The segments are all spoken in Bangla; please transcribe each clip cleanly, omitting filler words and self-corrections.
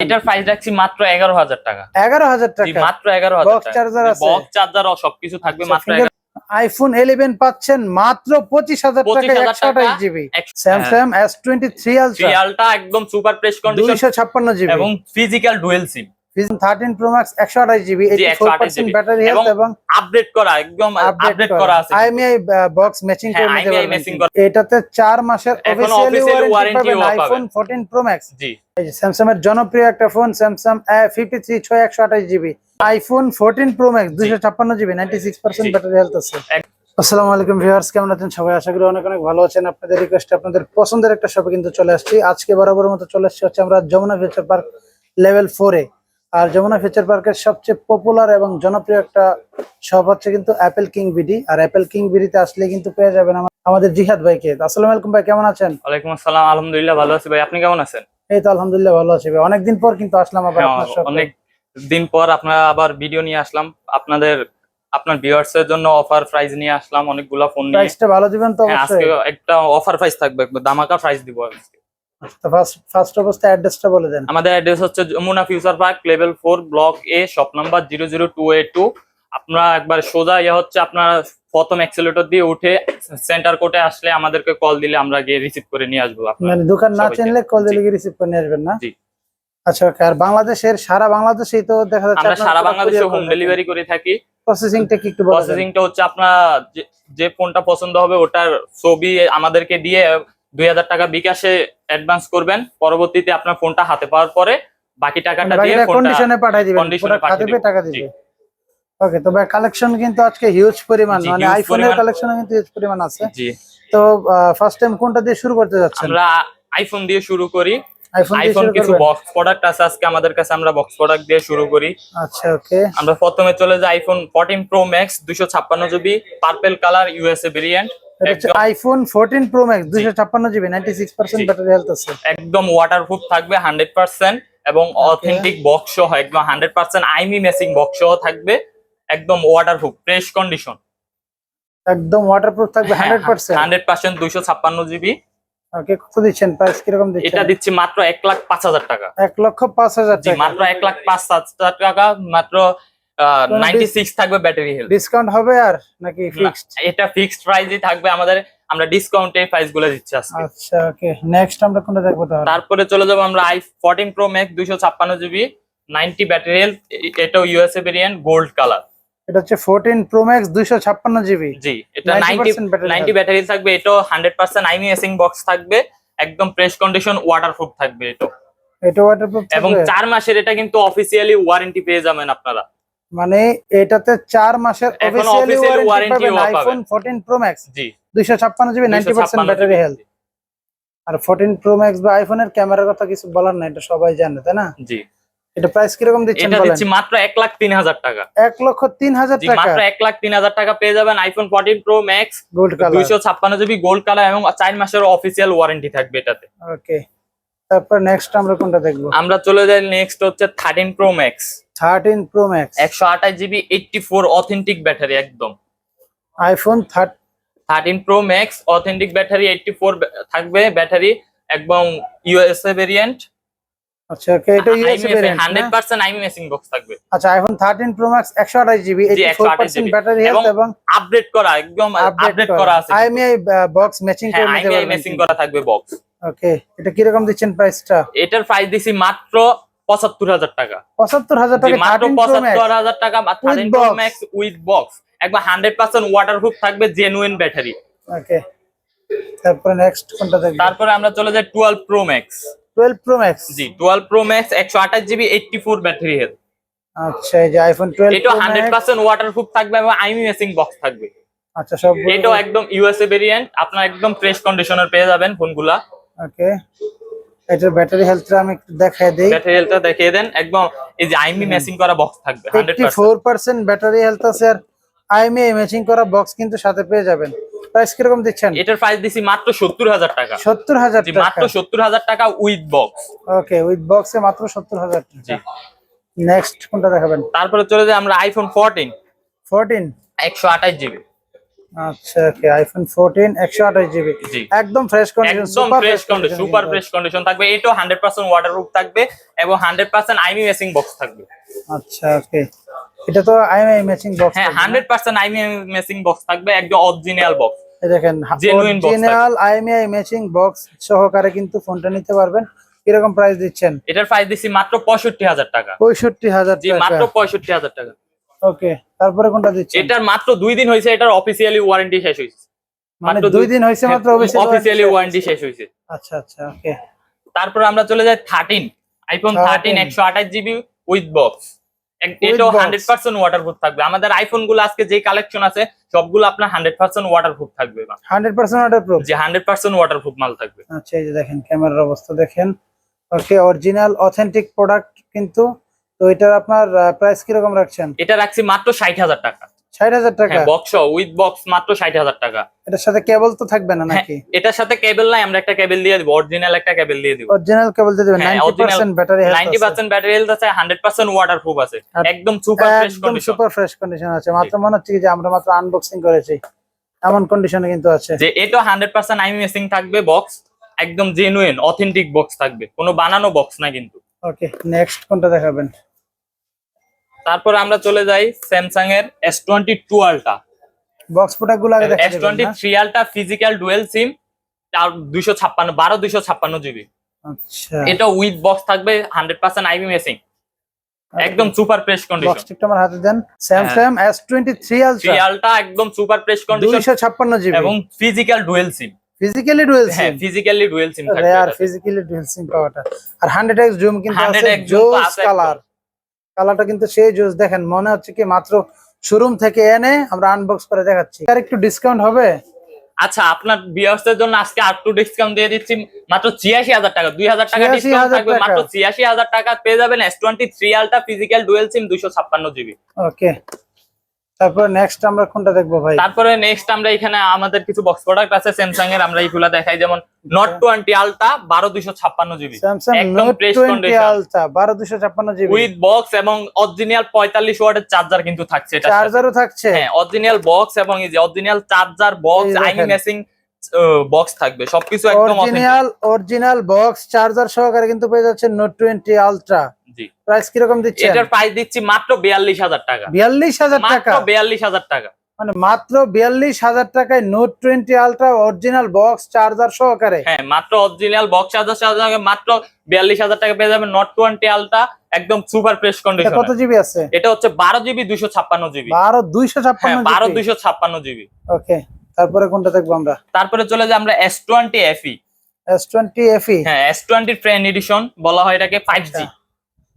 এটার প্রাইস রাখছি মাত্র 11,000 টাকা। 11,000 টাকা মাত্র 11,000 বক্স চার্জার আছে, বক্স চার্জার ও সবকিছু থাকবে মাত্র আইফোন 11 পাচ্ছেন মাত্র 25,000 টাকা 128 জিবি। স্যামসাং S23 আলট্রা একদম সুপার ফ্রেশ কন্ডিশন 256 জিবি এবং physical dual SIM. 13 Pro Max 128 GB 84% battery health এবং আপডেট করা একদম আপডেট করা আছে। IMEI বক্স ম্যাচিং করে নিতে পারবেন। এটাতে 4 মাসের অফিশিয়ালি ওয়ারেন্টি পাবেন আইফোন 14 Pro Max। জি এই যে স্যামসাং এর জনপ্রিয় একটা phone Samsung A53 128 GB iPhone 14 Pro Max 256 GB 96% battery health আছে। আসসালামু আলাইকুম ভিউয়ার্স, কেমন আছেন সবাই? আশা করি অনেক অনেক ভালো আছেন। আপনাদের রিকোয়েস্টে আপনাদের পছন্দের একটা শপে কিন্তু চলে আসছি। আজকে বরাবরের মতো চলে আসছি হচ্ছে আমরা যমুনা ফিউচার পার্ক লেভেল 4 এ। আর যমুনা ফিউচার পার্কের সবচেয়ে পপুলার এবং জনপ্রিয় একটা শপ হচ্ছে কিন্তু অ্যাপেল কিং বিডি। আর অ্যাপেল কিং বিডিতে আসলে কিন্তু পেয়ে যাবেন আমাদের জিহাদ ভাইকে। আসসালামু আলাইকুম ভাই, কেমন আছেন? ওয়ালাইকুম আসসালাম, আলহামদুলিল্লাহ ভালো আছি ভাই, আপনি কেমন আছেন? এই তো আলহামদুলিল্লাহ ভালো আছি ভাই। অনেকদিন পর কিন্তু আসলাম আবার আপনার শপে। অনেক দিন পর আপনারা আবার ভিডিও নিয়ে আসলাম, আপনার ভিউয়ার্স এর জন্য অফার প্রাইস নিয়ে আসলাম অনেকগুলা ফোন নিয়ে। প্রাইসটা ভালো দিবেন তো অবশ্যই। আজকে একটা অফার প্রাইস থাকবে, একদম ধামাকা প্রাইস দিব আজকে। তো ফার্স্ট অবস্থায় অ্যাড্রেসটা বলে দেন। আমাদের অ্যাড্রেস হচ্ছে Jamuna future park level 4 block A, shop number 00282। আপনারা একবার সোজা হচ্ছে আপনারা প্রথম এক্সেলেটর দিয়ে উঠে সেন্টার কোর্টে আসলে আমাদেরকে কল দিলে আমরা গিয়ে রিসিভ করে নিয়ে আসবো। মানে দোকান না চিনলে কল দিলে গিয়ে রিসিভ করে নিয়ে আসবেন না? জি। আচ্ছা ওকে। আর বাংলাদেশের সারা বাংলাদেশেই তো দেখা যাচ্ছে আমরা সারা বাংলাদেশে হোম ডেলিভারি করে থাকি। প্রসেসিংটা কি একটু বলেন? প্রসেসিংটা হচ্ছে আপনার যে ফোনটা পছন্দ হবে ওটার ছবি আমাদেরকে দিয়ে 2000 টাকা বিকাশে অ্যাডভান্স করবেন। পরবর্তীতে আপনার ফোনটা হাতে পাওয়ার পরে বাকি টাকাটা দিয়ে ফোনটা কন্ডিশনে পাঠিয়ে দিবেন, পুরো হাতে পেয়ে টাকা দিবেন। ওকে। তো ভাই কালেকশন কিন্তু আজকে হিউজ পরিমাণ, মানে আইফোনের কালেকশন কিন্তু হিউজ পরিমাণ আছে। জি। তো ফার্স্ট টাইম কোনটা দিয়ে শুরু করতে যাচ্ছেন? আমরা আইফোন দিয়ে শুরু করি। আইফোন কিছু বক্স প্রোডাক্ট আছে আজকে আমাদের কাছে, আমরা বক্স প্রোডাক্ট দিয়ে শুরু করি। আচ্ছা ওকে। আমরা প্রথমে চলে যাই iPhone 14 Pro Max 256 GB purple colour USA variant. এটা হচ্ছে iPhone 14 Pro Max 256 GB 96% battery health আছে। একদম ওয়াটারপ্রুফ থাকবে 100% এবং অথেন্টিক বক্স সহ একদম 100% আইমি মেসিং বক্স সহ থাকবে। একদম ওয়াটারপ্রুফ ফ্রেশ কন্ডিশন, একদম ওয়াটারপ্রুফ থাকবে 100%। 100% 256 জিবি। ওকে। কত দিচ্ছেন? প্রাইস কি রকম দিচ্ছেন? এটা দিচ্ছি মাত্র 1,05,000 টাকা। 1,05,000 জি, টাকা। মাত্র 1,05,000 টাকা। মাত্র 96 থাকবে ব্যাটারি হেলথ। ডিসকাউন্ট হবে আর নাকি ফিক্সড? এটা ফিক্সড প্রাইসই থাকবে আমাদের, আমরা ডিসকাউন্টে প্রাইসগুলো দিচ্ছি আজকে। আচ্ছা ওকে। নেক্সট আমরা কোনটা দেখবো তাহলে? তারপরে চলে যাব আমরা i14 Pro Max 256 GB 90 battery health. এটাও ইউএসএ ভেরিয়েন্ট গোল্ড কালার। এটা হচ্ছে 14 Pro Max 256 জিবি। জি, এটা 90 ব্যাটারি থাকবে। এটাও 100% আইমি মেসিং বক্স থাকবে, একদম ফ্রেশ কন্ডিশন ওয়াটারপ্রুফ থাকবে। এটা ওয়াটারপ্রুফ এবং 4 মাসের এটা কিন্তু অফিশিয়ালি ওয়ারেন্টি পেয়ে যাবেন আপনারা। মানে এটাতে 4 মাসের অফিশিয়ালি ওয়ারেন্টি পাবেন আইফোন 14 Pro Max। জি, 256 জিবি 90% ব্যাটারি হেলথ। আর 14 Pro Max বা আইফোনের ক্যামেরার কথা কিছু বলার না, এটা সবাই জানে তাই না? জি। এটা প্রাইস কি রকম দিচ্ছেন বলেন? এটা দিচ্ছি মাত্র 1,03,000 টাকা। 1,03,000 জি, টাকা। মাত্র 1,03,000 টাকা পেয়ে যাবেন iPhone 14 Pro Max gold colour 256 GB gold colour এবং 4 মাসের অফিশিয়াল ওয়ারেন্টি থাকবে এটাতে। ওকে। তারপর নেক্সট আমরা কোনটা দেখবো? আমরা চলে যাই নেক্সট হচ্ছে 13 Pro Max 13 Pro Max 128 GB 84 authentic battery. একদম iPhone 13 Pro Max authentic battery 84 থাকবে ব্যাটারি, একদম ইউএসএ ভেরিয়েন্ট। আচ্ছা ওকে। এটা USA variant 100% IMEI matching box থাকবে। আচ্ছা iPhone 13 Pro Max 128 GB 84% battery health এবং আপডেট করা, একদম আপডেট করা আছে। IMEI বক্স ম্যাচিং করে নিতে পারবেন। IMEI ম্যাচিং করা থাকবে বক্স। ওকে। এটা কি রকম দিচ্ছেন প্রাইসটা? এটার প্রাইস দিছি মাত্র 75,000 টাকা। 75,000 টাকা মাত্র 75,000 টাকা 13 Pro Max উইথ বক্স, একবার 100% ওয়াটারপ্রুফ থাকবে, জেনুইন ব্যাটারি। ওকে। তারপর নেক্সট কোনটা দেখব? তারপরে আমরা চলে যাই 12 Pro Max 12 Pro Max। জি, 12 Pro Max 128 GB 84 battery health. আচ্ছা এই যে আইফোন 12 এটা Pro Max 100% ওয়াটারপ্রুফ থাকবে এবং আইমি মেসিং বক্স থাকবে। আচ্ছা সব এটাও একদম ইউএসএ ভেরিয়েন্ট, আপনারা একদম ফ্রেশ কন্ডিশনার পেয়ে যাবেন ফোনগুলা। ওকে। এটার ব্যাটারি হেলথটা আমি একটু দেখাই দেই। ব্যাটারি হেলথটা দেখিয়ে দেন। একদম এই যে আইমি মেসিং করা বক্স থাকবে 100% ব্যাটারি হেলথ আছে আর IMEI ম্যাচিং করা বক্স কিন্তু সাথে পেয়ে যাবেন। প্রাইস কি রকম দিচ্ছেন? এটার প্রাইস দিছি মাত্র 70,000 টাকা। 70,000 জি, টাকা। মাত্র 70,000 টাকা উইথ বক্স। ওকে। উইথ বক্সে মাত্র 70,000 টাকা। জি। নেক্সট কোনটা দেখাবেন? তারপরে চলে যাই আমরা আইফোন 14 14 128 জিবি আচ্ছা ওকে, আইফোন 14 128 জিবি, জি একদম ফ্রেশ কন্ডিশন, একদম fresh condition, super fresh condition থাকবে। এটাও 100% ওয়াটারপ্রুফ থাকবে এবং 100% আইমি মেসিং বক্স থাকবে। আচ্ছা ওকে, এটা তো আইএমআই ম্যাচিং বক্স, হ্যাঁ 100% আইমি মেসিং বক্স থাকবে, একদম অরিজিনাল বক্স, দেখেন জেনুইন বক্স থাকবে। অরিজিনাল আইএমআই ম্যাচিং বক্স সহকারে কিন্তু ফোনটা নিতে পারবেন। কিরকম প্রাইস দিচ্ছেন? এটার প্রাইস দিচ্ছি মাত্র 65,000 টাকা। 65,000 জি টাকা, মাত্র 65,000 টাকা। ওকে। তারপরে কোনটা দিচ্ছেন? এটার মাত্র 2 দিন হয়েছে এটার অফিসিয়ালি ওয়ারেন্টি শেষ হয়েছে। মানে 2 দিন হয়েছে মাত্র অফিসিয়ালি ওয়ারেন্টি শেষ হয়েছে। আচ্ছা আচ্ছা ওকে। তারপর আমরা চলে যাই 13, আইফোন 13 128 জিবি উইথ বক্স। এটাও 100% ওয়াটারপ্রুফ থাকবে। আমাদের আইফোন গুলো আজকে যে কালেকশন আছে সবগুলো আপনার 100% ওয়াটারপ্রুফ থাকবে। 100% ওয়াটারপ্রুফ, যে 100% ওয়াটারপ্রুফ মাল থাকবে। আচ্ছা এই যে দেখেন ক্যামেরার অবস্থা দেখেন, ওকে অরিজিনাল অথেন্টিক প্রোডাক্ট কিন্তু। তো এটার আপনার প্রাইস কিরকম রাখছেন? এটা রাখছি মাত্র 60,000 টাকা। 60,000 টাকা, হ্যাঁ বক্স উইথ বক্স মাত্র 60,000 টাকা। এটার সাথে কেবল তো থাকবে না নাকি? এটার সাথে কেবল নাই, আমরা একটা কেবল দিয়ে দিব, অরিজিনাল একটা কেবল দিয়ে দিব। অরিজিনাল কেবল দিয়ে দিবেন? হ্যাঁ, 90% ব্যাটারি হেলথ আছে, 90% ব্যাটারি হেলথ আছে, 100% ওয়াটারপ্রুফ আছে, আর একদম সুপার ফ্রেশ একদম কন্ডিশন। সুপার ফ্রেশ কন্ডিশন আছে। মাত্র মনে হচ্ছে কি যে আমরা মাত্র আনবক্সিং করেছি, এমন কন্ডিশনে কিন্তু আছে। যে এটা 100% আইমি মেসিং থাকবে বক্স, একদম জেনুইন অথেন্টিক বক্স থাকবে, কোনো বানানো বক্স না কিন্তু। ওকে, নেক্সট কোনটা দেখাবেন? তারপর আমরা চলে যাই স্যামসাং এর S22 আলট্রা। বক্স প্রোডাক্ট গুলো আগে দেখা যাবে না? S23 আলট্রা ফিজিক্যাল ডুয়েল সিম, আর 256 জিবি। আচ্ছা, এটা উইথ বক্স থাকবে, 100% আইমি মেসিং, একদম সুপার ফ্রেশ কন্ডিশন। বক্স টিপটা আমার হাতে দেন। স্যামসাং S23 আলট্রা আলট্রা একদম সুপার ফ্রেশ কন্ডিশন 256 জিবি এবং ফিজিক্যাল ডুয়েল সিম। ফিজিক্যালি ডুয়াল হ্যাঁ সিম, ফিজিক্যালি ডুয়েল সিম থাকবে রেয়ার এটাতে। ফিজিক্যালি ডুয়াল সিম পাওয়াটা। আর 100x জুম কিন্তু আছে, 100x zoom তো জোস আছে কালার, কালারটা কিন্তু সেই জোস। দেখেন মনে হচ্ছে কি মাত্র শোরুম থেকে এনে আমরা আনবক্স করে দেখাচ্ছি। আর একটু ডিসকাউন্ট হবে? আচ্ছা আপনার ভিউয়ার্সদের জন্য আজকে আর টু ডিসকাউন্ট দিয়ে দিচ্ছি মাত্র 86,000 টাকা, 2,000 টাকা ডিসকাউন্ট 86,000 থাকবে, টাকা। মাত্র 86,000 টাকা পেয়ে যাবেন S23 আলট্রা ফিজিক্যাল ডুয়েল সিম 256 জিবি। ওকে, তারপর নেক্সট আমরা কোনটা দেখবো ভাই? তারপরে নেক্সট আমরা এখানে আমাদের কিছু বক্স প্রোডাক্ট আছে স্যামসাং এর, আমরা এইগুলা দেখাই। যেমন Note 20 আলট্রা 12256 জিবি, স্যামসাং একদম note fresh 20 condition ultra 12256 GB with box এবং অরিজিনাল 45 ওয়াটের চার্জার কিন্তু থাকছে এটা। চার্জারও থাকছে? হ্যাঁ অরিজিনাল বক্স এবং এই যে অরিজিনাল চার্জার বক্স, এই দেখেন। আইমি মেসিং বক্স থাকবে, সবকিছু একদম অরিজিনাল বক্স চার্জার সহকারে কিন্তু পেয়ে যাচ্ছেন নোট 20 আলট্রা। জি প্রাইস কিরকম দিচ্ছেন? এটার প্রাইস দিচ্ছি মাত্র 42,000 টাকা। 42,000 মাত্র টাকা, 42,000 টাকা, মানে মাত্র 42,000 টাকায় note 20 ultra original box charger সহকারে। হ্যাঁ মাত্র অরিজিনাল বক্স চার্জার মাত্র 42,000 টাকা পেয়ে যাবেন Note 20 আলট্রা, একদম সুপার ফ্রেশ এটা কন্ডিশন। কত জিবি আছে? এটা হচ্ছে 12 জিবি 256 জিবি। 12,256 হ্যাঁ 12 256 জিবি। ওকে, তারপরে কোনটা দেখবো আমরা? তারপরে চলে যাই আমরা S20 FE। S20 FE, হ্যাঁ S20 ফ্রেন্ড এডিশন বলা হয় এটাকে, 5G।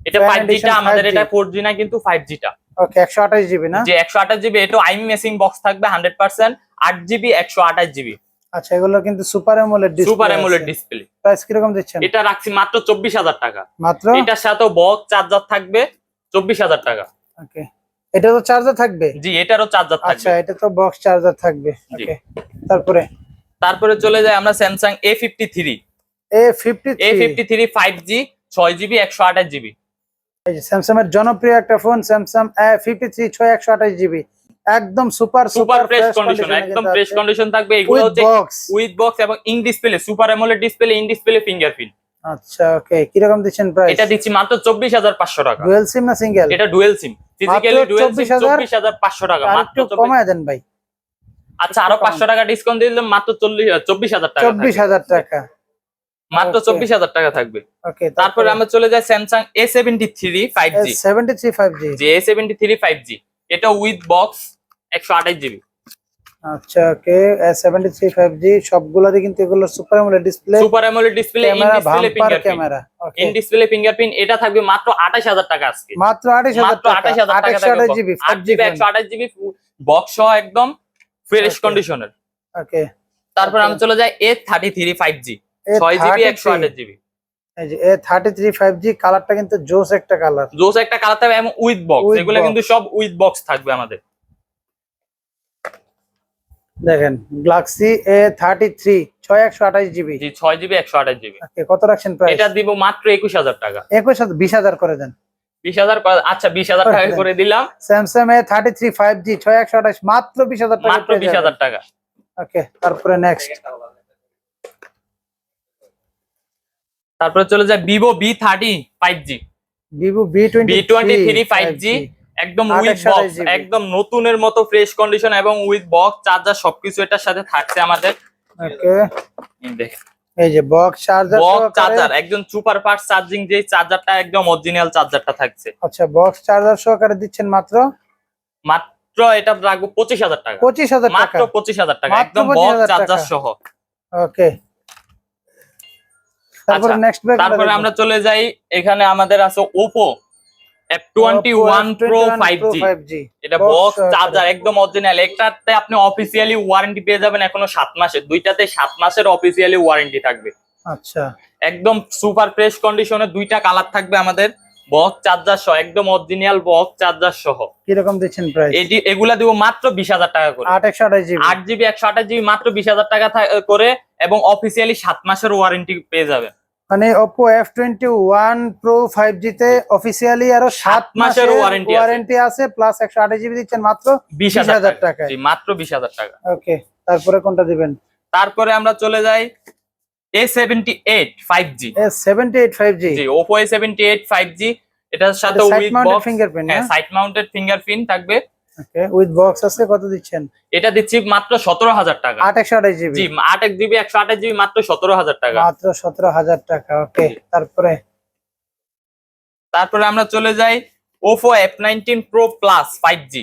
এটা Friend 5G টা edition আমাদের, 5G এটা 4G না কিন্তু 5G টা। ওকে 128 জিবি না? যে 128 জিবি, এটা আইমি মেসিং বক্স থাকবে 100%, 8 জিবি 128 জিবি। আচ্ছা, এগুলো কিন্তু super AMOLED display, super AMOLED display. Price কিরকম দিচ্ছেন? এটা রাখছি মাত্র 24,000 টাকা। মাত্র? এটার সাথে বক্স চার্জার থাকবে 24,000 টাকা। ওকে, এটা তো চার্জার থাকবে? জি এটারও চার্জার আচ্ছা, থাকবে। এটা তো বক্স চার্জার থাকবে। জি। ওকে, তারপরে চলে যাই আমরা Samsung A53। A53 5G 6 GB 128 GB. এই যে স্যামসাং এর জনপ্রিয় একটা ফোন স্যামসাং A53 128 জিবি, একদম সুপার ফ্রেশ কন্ডিশন, একদম ফ্রেশ কন্ডিশন থাকবে। এগুলো হচ্ছে উইথ বক্স এবং in display, super AMOLED display, in display fingerprint. আচ্ছা ওকে, কি রকম দিচ্ছেন প্রাইস? এটা দিচ্ছি মাত্র 24,500 টাকা। ডুয়াল সিম না সিঙ্গেল? এটা dual SIM, physically dual SIM 24,500 টাকা। মাত্র একটু কমায় দেন ভাই। আচ্ছা আরো 500 টাকা ডিসকাউন্ট দিয়ে দিলাম, মাত্র 24,000 টাকা। 24,000 টাকা, মাত্র 24,000 টাকা থাকবে। ওকে, তারপরে আমরা চলে যাই Samsung A73 5G। A73 5G, যে A73 5G, এটা উইথ বক্স 128 জিবি। আচ্ছা ওকে, A73 5G সবগুলোরই কিন্তু এগুলো super AMOLED display, super AMOLED display, in camera display bumper fingerprint, camera. Okay, in display fingerprint. এটা থাকবে মাত্র 28,000 টাকা আজকে। মাত্র 28,000 টাকা, 28,000 জিবি 8 জিবি 128 জিবি বক্স সহ একদম ফ্রেশ Okay. কন্ডিশনের। ওকে, তারপর আমরা চলে যাই A33 5G 6 জিবি 128 জিবি। এই যে A33 5G, কালারটা কিন্তু জোস একটা কালার, জোস একটা কালার থাকবে এবং উইথ বক্স। With এগুলো box। কিন্তু সব উইথ বক্স থাকবে আমাদের। দেখেন গ্যালাক্সি A33 128 জিবি। জি 6 জিবি 128 জিবি। ওকে, কত রাখছেন প্রাইস? এটা দিব মাত্র 21,000 টাকা। 21,000 20,000 করে দেন। 20,000 আচ্ছা 20,000 টাকা করে দিলাম, স্যামসাং A33 5G 6128 মাত্র 20,000 টাকা, মাত্র 20,000 টাকা। ওকে, তারপরে নেক্সট তারপরে চলে যায় Vivo V30 5G, Vivo V23 5G, একদম উইথ 28 বক্স, GB একদম নতুনের মতো ফ্রেশ কন্ডিশন এবং উইথ বক্স চার্জার সবকিছু এটার সাথে থাকছে আমাদের। ওকে, এই দেখেন এই যে বক্স চার্জার বক্স চার্জার, একদম সুপার ফাস্ট চার্জিং যে চার্জারটা, একদম অরিজিনাল চার্জারটা থাকছে। আচ্ছা, বক্স চার্জার সহকারে দিচ্ছেন মাত্র মাত্র এটা রাখবো 25,000 টাকা, 25,000 টাকা, মাত্র 25,000 টাকা, মাত্র একদম বক্স 25,000 চার্জার টাকা। সহ। ওকে, তারপরে আচ্ছা, নেক্সট তারপরে আমরা চলে যাই, এখানে আমাদের আছে Oppo F21 Pro 5G, এটা বক্স চার্জার একদম অরিজিনাল। একটাতে আপনি অফিসিয়ালি ওয়ারেন্টি পেয়ে যাবেন এখনো 7 মাসের, দুইটাতে 7 মাসের অফিসিয়ালি ওয়ারেন্টি থাকবে। আচ্ছা, একদম সুপার ফ্রেশ কন্ডিশনে দুইটা কালার থাকবে আমাদের, বক্স চার্জার সহ, একদম অরিজিনাল বক্স চার্জার সহ। কি রকম দিচ্ছেন প্রাইস? এগুলা দিব মাত্র 20,000 টাকা করে, 8 8GB 128GB মাত্র 20,000 টাকা করে, এবং অফিসিয়ালি 7 মাসের ওয়ারেন্টি পেয়ে যাবেন। মানে Oppo F21 Pro 5G তে অফিসিয়ালি আরো 7 মাসের ওয়ারেন্টি আছে, প্লাস 128GB দিচ্ছেন মাত্র 20,000 টাকা। জি, মাত্র 20,000 টাকা। ওকে, তারপরে কোনটা দিবেন? তারপরে আমরা চলে যাই A78 5G, A78 5G, জি Oppo A78 5G, এটার সাথে উইথ বক্স ফিঙ্গারপ্রিন্ট, হ্যাঁ সাইড মাউন্টেড ফিঙ্গারপ্রিন্ট থাকবে। ওকে, উইথ বক্স আছে, কত দিচ্ছেন? এটা দিচ্ছি মাত্র 17,000 টাকা, 8 জি 8GB 128GB মাত্র 17,000 টাকা, মাত্র 17,000 টাকা। ওকে, তারপরে আমরা চলে যাই Oppo F19 Pro Plus 5G,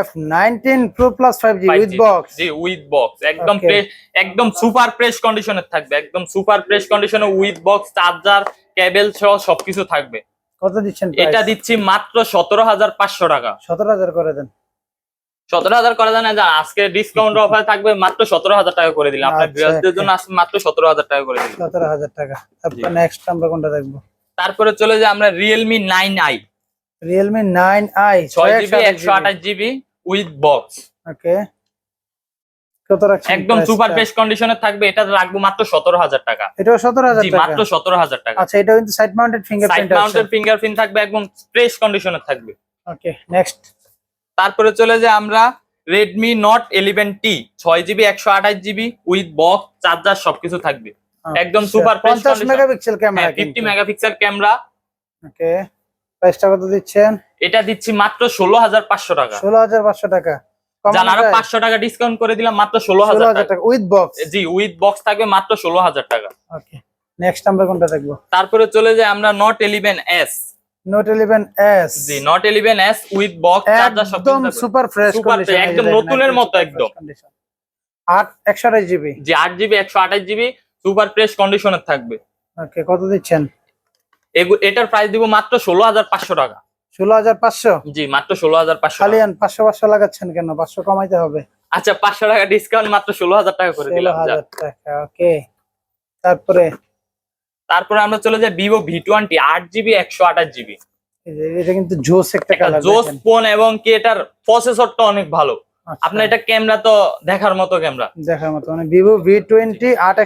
F19 Pro Plus 5G with box, G with box, একদম Okay. একদম সুপার ফ্রেশ কন্ডিশনে থাকবে, একদম সুপার ফ্রেশ কন্ডিশনে উইথ বক্স চার্জার কেবল সহ সবকিছু থাকবে। কত দিচ্ছেন? এটা দিচ্ছি মাত্র 17,500 টাকা, 17,000 করে দেন। 17,000 করে দেন না, আজকে ডিসকাউন্ট অফার থাকবে, মাত্র 17,000 টাকা করে দিলাম আপনার আচ্ছা, ভিউয়ারদের জন্য, আজকে মাত্র 17,000 টাকা করে দিলাম। 17,000 টাকা। তারপর নেক্সট আমরা কোনটা দেখবো? তারপরে চলে যাই আমরা Realme 9i, Realme 9i 6GB 128GB with box, okay, কত রাখছেন? একদম সুপার ফ্রেশ কন্ডিশনে থাকবে, এটা রাখবো মাত্র 17,000 টাকা, এটাও 17,000 জি টাকা, মাত্র 17,000 টাকা। আচ্ছা, এটা কিন্তু side mounted side fingerprint mounted আছে। ফিঙ্গারপ্রিন্ট থাকবে, একদম ফ্রেশ কন্ডিশনে থাকবে। ওকে, নেক্সট তারপরে চলে যাই আমরা Redmi Note 11T 6GB 128GB with box charger সবকিছু থাকবে, একদম super fresh 50 megapixel camera, 50 megapixel camera. Okay, প্রাইসটা কত দিচ্ছেন? এটা দিচ্ছি মাত্র 16,500 টাকা, 16,500 টাকা, জান আরো 500 টাকা ডিসকাউন্ট করে দিলাম, মাত্র 16,000 টাকা with box, G with box থাকবে মাত্র 16,000 টাকা। ওকে, নেক্সট আমরা কোনটা দেখবো? তারপরে চলে যাই আমরা Note 11s, Note 11s, G Note 11s with box charger সব একদম সুপার ফ্রেশ কন্ডিশন, একদম নতুনের মতো, একদম 128GB, জি 8GB 128GB সুপার ফ্রেশ কন্ডিশনে থাকবে। ওকে, কত দিচ্ছেন? এটার প্রাইস দিব মাত্র 16,500 টাকা, 16,500, জি মাত্র 16,500 খালি টাকা। 500 লাগাচ্ছেন কেন? 500 কমাইতে হবে। আচ্ছা 500 টাকা ডিসকাউন্ট, মাত্র 16,000 টাকা করে দিলাম। 16,000 টাকা। ওকে, তারপরে আমরা চলে যাই Vivo V20 8GB 128GB, এই যে এটা কিন্তু জোস একটা কালার, জোস ফোন, এবং কি এটার প্রসেসরটা অনেক ভালো। আপনার এটা ক্যামেরা তো দেখার মতো ক্যামেরা, দেখার মতো, মানে Vivo V20 8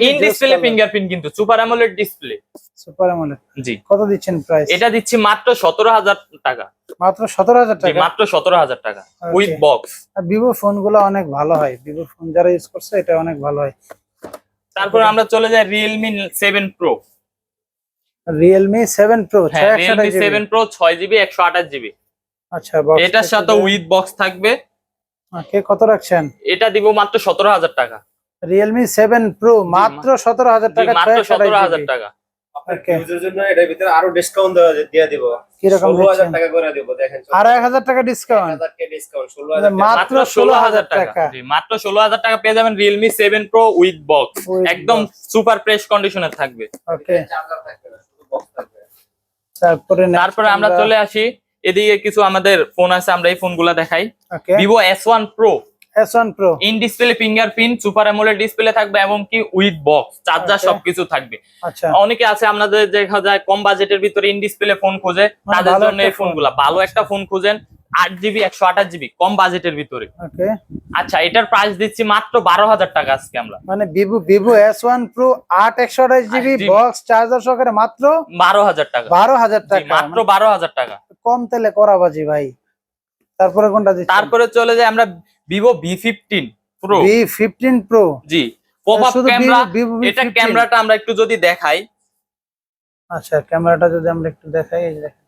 in display fingerprint, কিন্তু super AMOLED display, super AMOLED, জি কত দিচ্ছেন প্রাইস? এটা দিচ্ছি মাত্র 17,000 টাকা, মাত্র 17,000 জি টাকা, মাত্র 17,000 টাকা উইথ বক্স। আর Vivo ফোনগুলো অনেক ভালো হয়, Vivo ফোন যারা ইউজ করছে এটা অনেক ভালো হয়। তারপর আমরা চলে যাই Realme 7 Pro, Realme 7 Pro হ্যাঁ Realme 7 Pro 6GB 128GB, আচ্ছা, বক্স এটার সাথে উইথ বক্স থাকবে। ওকে, কত রাখছেন? এটা দিব মাত্র 17,000 টাকা, Realme 7 Pro মাত্র 17,000 জি টাকা, মাত্র 17,000 টাকা। আপনার ইউজার জন্য এটার ভিতরে আরো ডিসকাউন্ট দিয়ে দিব, কি রকম 16,000 টাকা করে দিব। দেখেন আর 1,000 টাকা ডিসকাউন্ট, 1,000 টাকা ডিসকাউন্ট, 16,000 মাত্র 16,000 টাকা, জি মাত্র 16,000 টাকা পেয়ে যাবেন Realme 7 Pro with box, With একদম box। সুপার ফ্রেশ কন্ডিশনে থাকবে। ওকে, চার্জার থাকবে না, শুধু বক্স থাকবে। তারপরে আমরা চলে আসি এদিকে, কিছু আমাদের ফোন আছে, আমরা এই ফোনগুলা দেখাই। ওকে, Vivo S1 Pro S1 Pro in display fingerprint, super AMOLED display থাকবে, এবং কি উইথ বক্স চার্জার Okay. সবকিছু থাকবে। আচ্ছা, অনেকে আছে আপনাদের দেখা যায় কম বাজেটের ভিতরে ইন ডিসপ্লে ফোন খোঁজে, তাদের ভালো জন্য একটা এই ফোনগুলা ভালো একটা ফোন খুঁজেন, 8GB 128GB কম বাজেটের ভিতরে। ওকে, আচ্ছা, এটার প্রাইস দিচ্ছি মাত্র 12,000 টাকা আজকে আমরা, মানে Vivo S1 Pro 8 128GB 8GB box charger সহকারে মাত্র 12,000 টাকা, 12,000 জি, টাকা, মাত্র 12,000 টাকা। কম তেলে করাবাজি ভাই। তারপরে কোনটা দিচ্ছেন? তারপরে চলে যাই আমরা Vivo V15 pro. V15 pro, জি, পপ আপ শুধু ক্যামেরা। Vivo এটা V15? ক্যামেরাটা আমরা একটু যদি দেখাই, আচ্ছা ক্যামেরাটা যদি আমরা একটু দেখাই, এই যে দেখেন।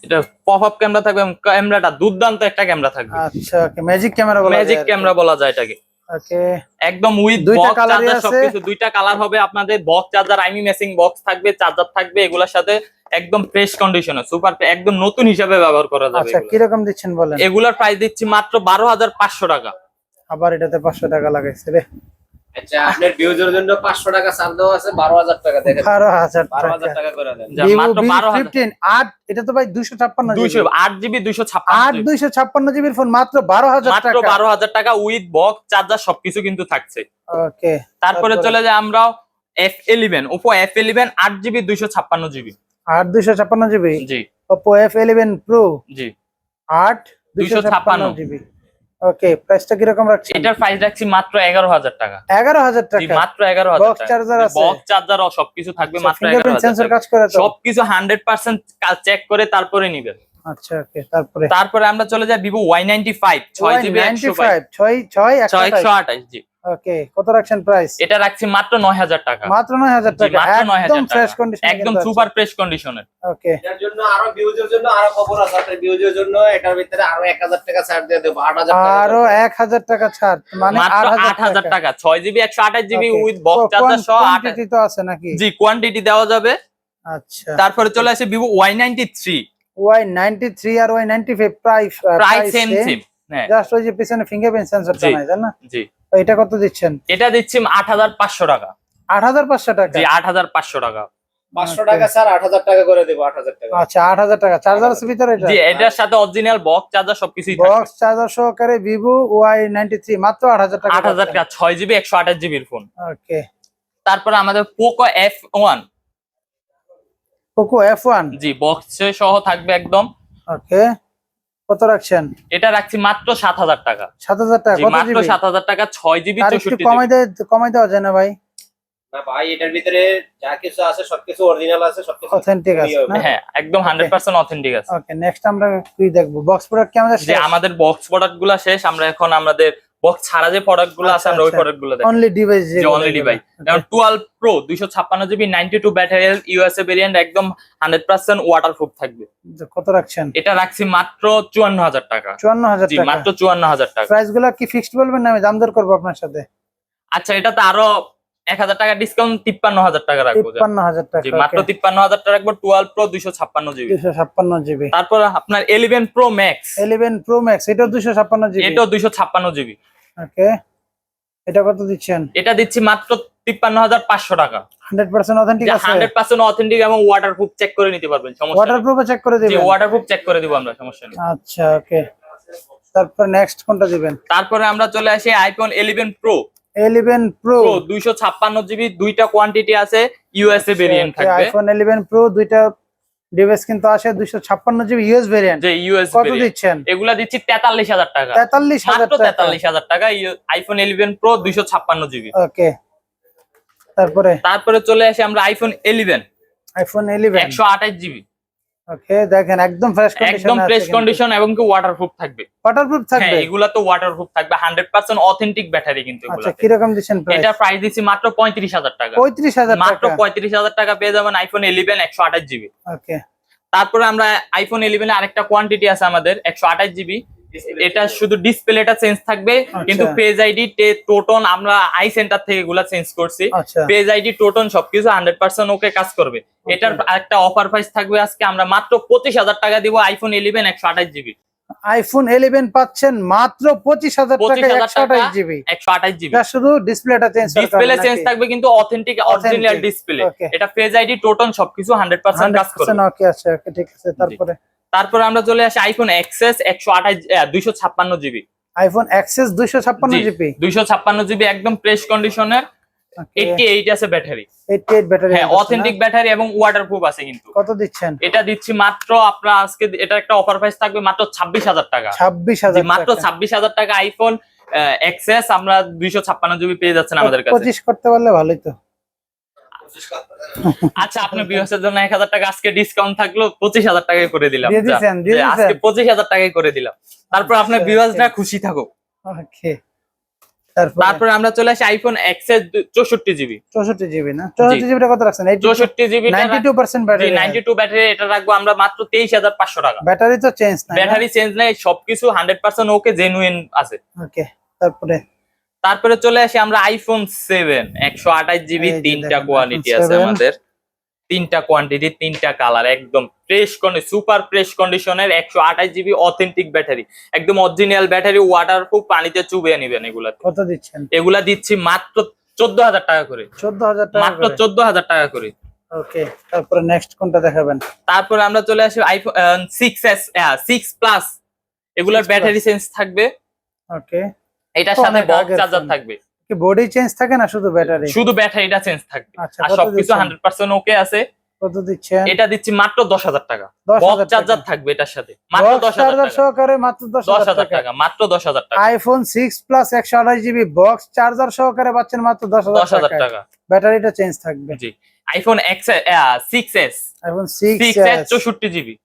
এটা পপ আপ ক্যামেরা থাকবে এবং ক্যামেরাটা দুর্দান্ত একটা ক্যামেরা থাকবে। আচ্ছা ওকে, ম্যাজিক ক্যামেরা বলা যায়। ম্যাজিক ক্যামেরা বলা যায় এটাকে। ওকে, একদম উইথ দুইটা বক্স কালারই চার্জার আছে। সবকিছু, দুইটা কালার হবে আপনাদের। বক্স চার্জার, আইমি ম্যাচিং বক্স থাকবে, চার্জার থাকবে এগুলোর সাথে। একদম ফ্রেশ কন্ডিশনে, সুপার, একদম নতুন হিসাবে ব্যবহার করা যাবে আচ্ছা এগুলো। কিরকম দিচ্ছেন বলেন? এগুলার প্রাইস দিচ্ছি মাত্র 12,500 টাকা। আবার এটাতে 500 টাকা লাগাইছে রে। আচ্ছা, আপনার ভিউজের জন্য 500 টাকা ছাড় দেওয়া আছে, 12,000 টাকা দেখেন। 12,000 12,000 টাকা। টাকা করে দেন। যা মাত্র 12,000। 15 8, এটা তো ভাই 256 জিবি। 8 জিবি 8 256 256 জিবির ফোন মাত্র 12,000 মাত্র টাকা। 12,000 টাকা উইথ বক্স চার্জার সবকিছু কিন্তু থাকছে। ওকে, তারপরে চলে যায় আমরা F11, Oppo F11 8 জিবি 256 জিবি। 8 256 জিবি। জি Oppo F11 Pro জি 8 256 জিবি। ওকে, প্রাইসটা কি রকম রাখছেন? এটার প্রাইস রাখছি মাত্র 11,000 টাকা। 11,000 জি টাকা। মাত্র 11,000 বক্স টাকা। চার্জার আছে, বক্স চার্জার ও সবকিছু থাকবে মাত্র ফিঙ্গারপ্রিন্ট 11,000 সেন্সর টাকা। কাজ করে তো? সবকিছু 100% চেক করে তারপরে নিবেন। আচ্ছা ওকে, তারপরে তারপরে আমরা চলে যাই Vivo Y95 6 জিবি 128। 6 জি। ওকে, কত রাখছেন প্রাইস? এটা রাখছি মাত্র 9,000 টাকা। মাত্র 9,000 জি, টাকা। মাত্র 9,000 একদম টাকা। ফ্রেশ কন্ডিশন, একদম সুপার ফ্রেশ কন্ডিশনের। ওকে, এটার জন্য আরো ভিউজের জন্য আরো খবর আছে। আপনার ভিউজের জন্য এটার ভিতরে আরো 1000 টাকা ছাড় দিয়ে দেব। 8,000 টাকা। আরো 1000 টাকা ছাড়, মানে মাত্র 8,000 8,000 টাকা। 6 GB 128 GB Okay. With box charger সহ 8। কোয়ান্টিটি তো আছে নাকি? জি, কোয়ান্টিটি দেওয়া যাবে। আচ্ছা, তারপরে চলে আসে Vivo Y93 Y93 আর Y95 price price same same. হ্যাঁ জাস্ট ওই যে পিছনে ফিঙ্গারপ্রিন্ট সেন্সরটা জি। নাই, জান না? জি, তো এটা কত দিচ্ছেন? এটা দিচ্ছি 8,500 টাকা। 8,500 টাকা। জি 8,500 টাকা। 500 টাকা ছাড় 8,000 টাকা করে দেব। 8,000 টাকা। আচ্ছা 8,000 টাকা। চার্জার আছে ভিতরে এটা? জি, এটার সাথে অরিজিনাল বক্স চার্জার সবকিছুই থাকবে। বক্স চার্জার সহকারে Vivo Y93 মাত্র 8,000 টাকা। 8,000 টাকা 6 জিবি 128 জিবির ফোন। ওকে, তারপরে আমাদের Poco F1। Poco F1। জি, বক্স সহ থাকবে একদম। ওকে, কত রাখছেন? এটা রাখছি মাত্র 7,000 টাকা। 7,000 টাকা। জি কত মাত্র জিবি? 7,000 টাকা 6 জিবি আর একটু 64 কমাই জিবি। কমাই দেওয়া যায় না ভাই? না ভাই, এটার ভিতরে যা কিছু আছে সবকিছু অরিজিনাল আছে, সবকিছু অথেন্টিক আছে না? হ্যাঁ একদম 100% অথেন্টিক আছে। ওকে, নেক্সট আমরা কি দেখবো? বক্স প্রোডাক্ট কি আমাদের যে আমাদের বক্স প্রোডাক্ট গুলা শেষ, আমরা এখন আমাদের বক্স ছাড়া যে প্রোডাক্ট গুলো আছে আমরা ওই প্রোডাক্ট গুলো দেখব। অনলি ডিভাইস যে অনলি ডিভাইস, যেমন 12 pro 256 GB 92 battery USA variant, একদম 100% ওয়াটারপ্রুফ থাকবে। কত রাখছেন? এটা রাখছি মাত্র 54,000 টাকা। 54,000 জি টাকা। মাত্র 54,000 টাকা। প্রাইস গুলা কি ফিক্সড বলবেন না আমি দাম দর করবো আপনার সাথে? আচ্ছা, এটাতে আরো 1,000 টাকা ডিসকাউন্ট 53,000 টাকা রাখবো। 53,000 টাকা। জি মাত্র 53,000 টাকা রাখবো। 12 প্রো 256 জিবি। 256 জিবি। তারপর আপনার 11 প্রো ম্যাক্স। 11 প্রো ম্যাক্স, এটাও 256 জিবি। এটাও 256 জিবি। ওকে, এটা কত দিচ্ছেন? এটা দিচ্ছি মাত্র 53,500 টাকা। 100% অথেন্টিক আছে? 100% অথেন্টিক এবং ওয়াটারপ্রুফ চেক করে নিতে পারবেন, সমস্যা নেই। ওয়াটারপ্রুফে চেক করে জি দিবেন? ওয়াটারপ্রুফ চেক করে দিব আমরা, সমস্যা নেই। আচ্ছা ওকে, তারপর নেক্সট কোনটা দিবেন? তারপরে আমরা চলে আসি আইফোন 11 প্রো। 11 প্রো 256 জিবি, দুইটা কোয়ান্টিটি আছে, ইউএসএ ভেরিয়েন্ট থাকবে। আইফোন 11 প্রো দুইটা ডিভাইস কিন্তু আসে, 256 জিবি ইউএস ভেরিয়েন্ট। যে ইউএস কত ভেরিয়েন্ট দিচ্ছেন? এগুলা দিচ্ছি 43,000 টাকা। 43,000 মাত্র টাকা। 43,000 টাকা আইফোন 11 প্রো 256 জিবি। ওকে, তারপরে চলে আসি আমরা আইফোন 11 আইফোন 11 128 জিবি। ওকে, দেখেন একদম ফ্রেশ কন্ডিশন, একদম ফ্রেশ কন্ডিশন এবং কি ওয়াটারপ্রুফ থাকবে। ওয়াটারপ্রুফ থাকবে? হ্যাঁ এগুলা তো ওয়াটারপ্রুফ থাকবে, 100% অথেন্টিক ব্যাটারি কিন্তু এগুলা। আচ্ছা, কি রকম দিচ্ছেন প্রাইস? এটা প্রাইস দিচ্ছি মাত্র 35,000 টাকা। 35,000 মাত্র টাকা। 35,000 টাকা পেয়ে যাবেন আইফোন 11 128 জিবি। ওকে, তারপরে আমরা আইফোন 11 এর আরেকটা কোয়ান্টিটি আছে আমাদের 128 জিবি। এটা শুধু ডিসপ্লেটা চেঞ্জ থাকবে, কিন্তু পেজ আইডি টোটন আমরা আই সেন্টার থেকে এগুলা চেঞ্জ করছি। আচ্ছা পেজ আইডি টোটন সবকিছু 100% ওকে কাজ করবে। এটার একটা অফার প্রাইস থাকবে আজকে আমরা মাত্র 25,000 টাকা দিব আইফোন 11 128 জিবি। আইফোন 11 পাচ্ছেন মাত্র 25,000 টাকায় 128 জিবি। 128 জিবি। যা শুধু ডিসপ্লেটা চেঞ্জ করতে হবে ডিসপ্লে নাকি? চেঞ্জ থাকবে কিন্তু অথেন্টিক অরিজিনাল ডিসপ্লে। Okay. এটা পেজ আইডি টোটন সবকিছু 100% কাজ করবে। 100% ওকে আছে, ওকে ঠিক আছে। তারপরে আমরা চলে আসি iPhone XS 256 GB. IPhone XS 256 GB. 256 GB একদম ফ্রেশ কন্ডিশনের। 88 আছে ব্যাটারি। 88 ব্যাটারি। হ্যাঁ অথেন্টিক ব্যাটারি এবং ওয়াটারপ্রুফ আছে কিন্তু। কত দিচ্ছেন? এটা দিচ্ছি মাত্র আপনার আজকে এটা একটা অফার প্রাইস থাকবে মাত্র 26,000 টাকা। 26,000 মাত্র 26,000 টাকা আইফোন এক্সএস আমরা 256 জিবি পেয়ে যাচ্ছেন আমাদের কাছে। 25 করতে পারলে ভালোই তো। আচ্ছা আপনার ভিউয়ার্সের জন্য 1000 টাকা আজকে ডিসকাউন্ট থাকলো 25000 টাকায় করে দিলাম দিয়ে দিছেন, দিয়ে যে আজকে দিছেন। 25000 টাকায় করে দিলাম তারপর আপনার আচ্ছা, ভিউয়ার্সরা okay. খুশি থাকুক ওকে তারপরে আমরা চলে আসি আইফোন এক্স এর 64 জিবি 64 জিবি না 64 জিবিটা কত রাখছেন 64 জিবি 92% ব্যাটারি 92 ব্যাটারি এটা রাখবো আমরা মাত্র 23500 টাকা ব্যাটারি তো চেঞ্জ নাই ব্যাটারি চেঞ্জ নাই সবকিছু 100% ওকে জেনুইন আছে ওকে তারপরে তারপরে চলে আসি আমরা আইফোন 7 128 জিবি এই যে তিনটা দেখেন, কোয়ালিটি iPhone আছে 7 আমাদের তিনটা কোয়ান্টিটি তিনটা কালার একদম সুপার ফ্রেশ কন্ডিশনের 128 জিবি অথেন্টিক ব্যাটারি একদম অরিজিনাল ব্যাটারি ওয়াটারপ্রুফ পানিতে চুবিয়ে নেবেন এগুলা কত দিচ্ছেন এগুলা দিচ্ছি মাত্র 14000 টাকা করে 14000 টাকা মাত্র 14000 টাকা করে ওকে তারপরে নেক্সট কোনটা দেখাবেন তারপরে আমরা চলে আসি আইফোন 6s 6 প্লাস এগুলার 6 ব্যাটারি চেঞ্জ থাকবে ওকে এটার তো সাথে অনেক বক্স আগের চার্জার phone। থাকবে কি বডি চেঞ্জ থাকে না শুধু ব্যাটারি শুধু ব্যাটারিটা চেঞ্জ থাকবে আচ্ছা, আর কত সবকিছু দিচ্ছেন? 100% ওকে আছে কত দিচ্ছেন এটা দিচ্ছি মাত্র 10000 টাকা 10,000 বক্স চার্জার টাকা। থাকবে এটার সাথে মাত্র বক্স 10000 চার্জার টাকা সহকারে মাত্র 10000 10000 টাকা টাকা মাত্র 10000 টাকা iPhone 6 plus 128 GB box charger সহকারে পাচ্ছেন মাত্র 10000 10000 টাকা টাকা ব্যাটারিটা চেঞ্জ থাকবে জি iPhone X 6s iPhone 6s 6s 64 GB